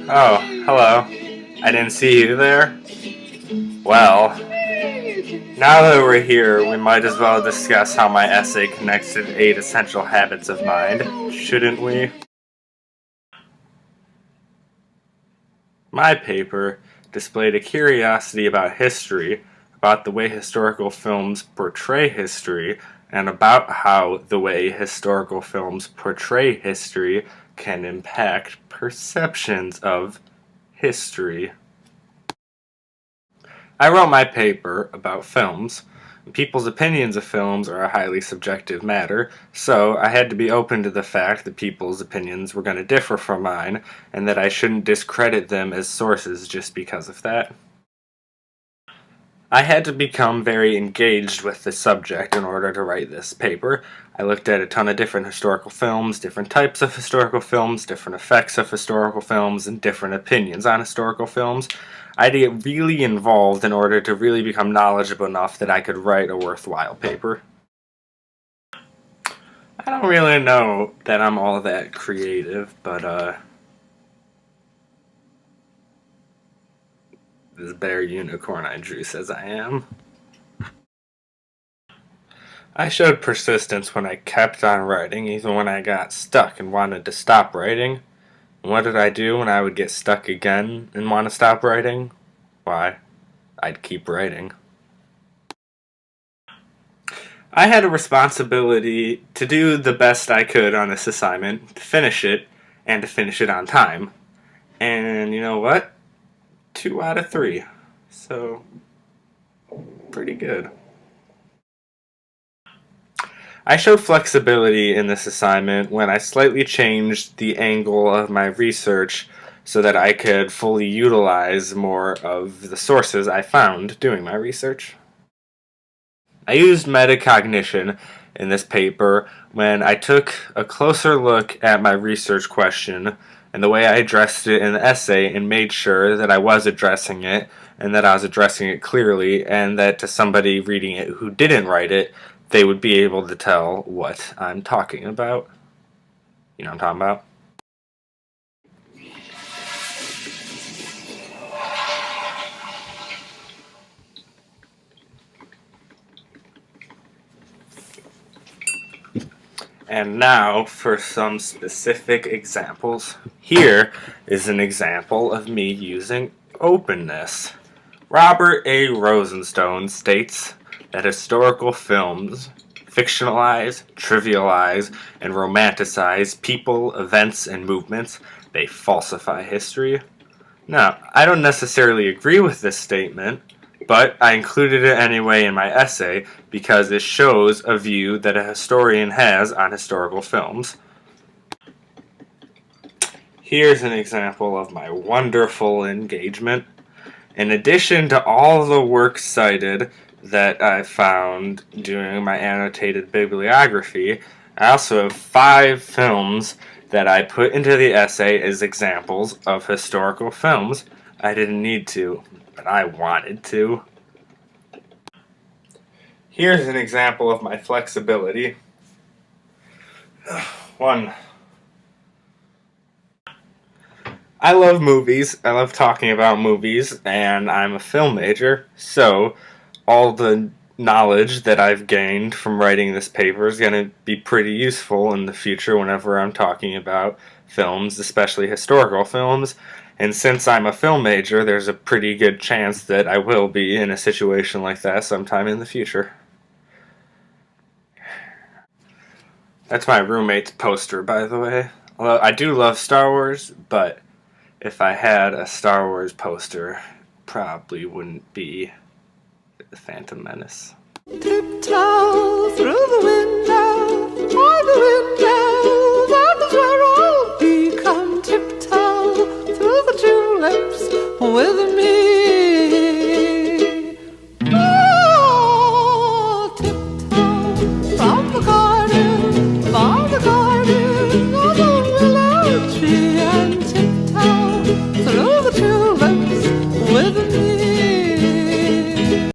Oh, hello. I didn't see you there. Well, now that we're here, we might as well discuss how my essay connects to the 8 essential habits of mind, shouldn't we? My paper displayed a curiosity about history, about the way historical films portray history, and about how the way historical films portray history can impact perceptions of history. I wrote my paper about films. People's opinions of films are a highly subjective matter, so I had to be open to the fact that people's opinions were going to differ from mine, and that I shouldn't discredit them as sources just because of that. I had to become very engaged with the subject in order to write this paper. I looked at a ton of different historical films, different types of historical films, different effects of historical films, and different opinions on historical films. I had to get really involved in order to really become knowledgeable enough that I could write a worthwhile paper. I don't really know that I'm all that creative, but this bear unicorn I drew says I am. I showed persistence when I kept on writing, even when I got stuck and wanted to stop writing. And what did I do when I would get stuck again and want to stop writing? Why, I'd keep writing. I had a responsibility to do the best I could on this assignment, to finish it, and to finish it on time. And you know what? 2 out of 3. So, pretty good. I showed flexibility in this assignment when I slightly changed the angle of my research so that I could fully utilize more of the sources I found doing my research. I used metacognition in this paper when I took a closer look at my research question and the way I addressed it in the essay and made sure that I was addressing it and that I was addressing it clearly and that to somebody reading it who didn't write it, they would be able to tell what I'm talking about. You know what I'm talking about? And now for some specific examples. Here is an example of me using openness. Robert A. Rosenstone states that historical films fictionalize, trivialize, and romanticize people, events, and movements. They falsify history. Now, I don't necessarily agree with this statement, but I included it anyway in my essay because it shows a view that a historian has on historical films. Here's an example of my wonderful engagement. In addition to all the work cited that I found doing my annotated bibliography, I also have 5 films that I put into the essay as examples of historical films. I didn't need to, but I wanted to. Here's an example of my flexibility. 1. I love movies. I love talking about movies, and I'm a film major, so all the knowledge that I've gained from writing this paper is going to be pretty useful in the future whenever I'm talking about films, especially historical films. And since I'm a film major, there's a pretty good chance that I will be in a situation like that sometime in the future. That's my roommate's poster, by the way. Well, I do love Star Wars, but if I had a Star Wars poster, probably wouldn't be The Phantom Menace. Tiptoe through the window, by the window, that is where I'll be. Come tiptoe through the tulips with me.